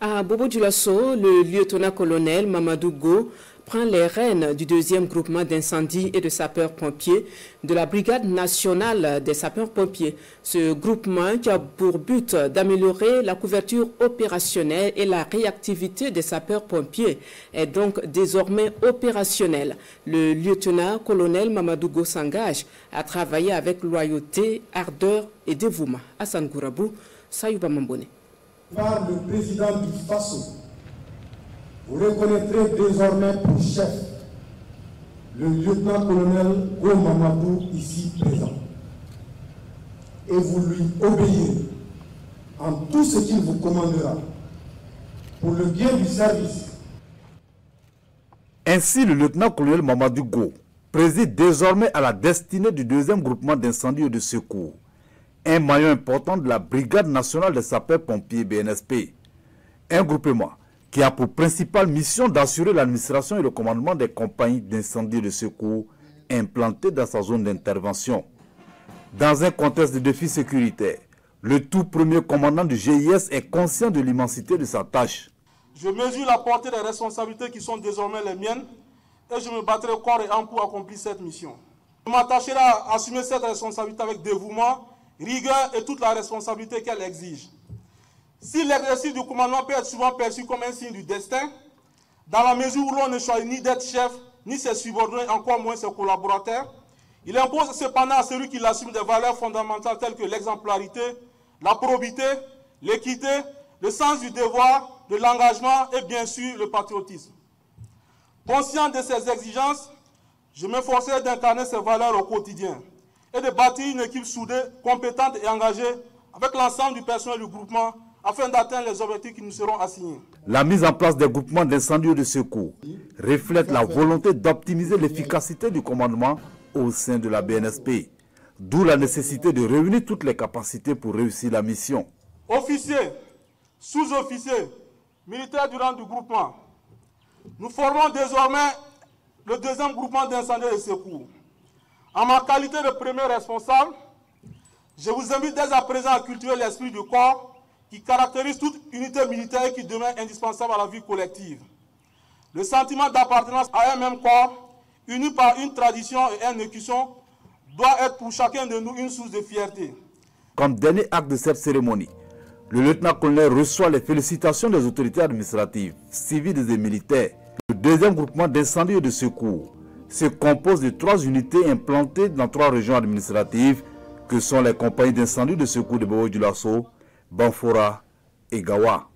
À Bobo-Dioulasso, le lieutenant-colonel Mamadou Go prend les rênes du 2e groupement d'incendie et de sapeurs-pompiers de la Brigade nationale des sapeurs-pompiers. Ce groupement qui a pour but d'améliorer la couverture opérationnelle et la réactivité des sapeurs-pompiers est donc désormais opérationnel. Le lieutenant-colonel Mamadou Go s'engage à travailler avec loyauté, ardeur et dévouement. Hassan Gourabou, Sayouba Mambone. Par le président du FASO, vous reconnaîtrez désormais pour chef le lieutenant-colonel Go Mamadou ici présent. Et vous lui obéirez en tout ce qu'il vous commandera pour le bien du service. Ainsi, le lieutenant-colonel Mamadou Go préside désormais à la destinée du 2e groupement d'incendie et de secours, un maillon important de la Brigade nationale des sapeurs-pompiers BNSP, un groupement qui a pour principale mission d'assurer l'administration et le commandement des compagnies d'incendie et de secours implantées dans sa zone d'intervention. Dans un contexte de défi sécuritaire, le tout premier commandant du GIS est conscient de l'immensité de sa tâche. Je mesure la portée des responsabilités qui sont désormais les miennes et je me battrai corps et âme pour accomplir cette mission. Je m'attacherai à assumer cette responsabilité avec dévouement, rigueur et toute la responsabilité qu'elle exige. Si l'exercice du commandement peut être souvent perçu comme un signe du destin, dans la mesure où l'on ne choisit ni d'être chef, ni ses subordonnés, encore moins ses collaborateurs, il impose cependant à celui qui l'assume des valeurs fondamentales telles que l'exemplarité, la probité, l'équité, le sens du devoir, de l'engagement et bien sûr le patriotisme. Conscient de ces exigences, je m'efforcerai d'incarner ces valeurs au quotidien et de bâtir une équipe soudée, compétente et engagée avec l'ensemble du personnel du groupement afin d'atteindre les objectifs qui nous seront assignés. La mise en place des groupements d'incendie et de secours reflète la volonté d'optimiser l'efficacité du commandement au sein de la BNSP, d'où la nécessité de réunir toutes les capacités pour réussir la mission. Officiers, sous-officiers, militaires du rang du groupement, nous formons désormais le 2e groupement d'incendie et de secours. En ma qualité de premier responsable, je vous invite dès à présent à cultiver l'esprit du corps qui caractérise toute unité militaire et qui demeure indispensable à la vie collective. Le sentiment d'appartenance à un même corps, uni par une tradition et une écution, doit être pour chacun de nous une source de fierté. Comme dernier acte de cette cérémonie, le lieutenant-colonel reçoit les félicitations des autorités administratives, civiles et militaires. Le 2e groupement d'incendie et de secours se compose de 3 unités implantées dans 3 régions administratives que sont les compagnies d'incendie et de secours de Bobo-Dioulasso, Banfora et Gawa.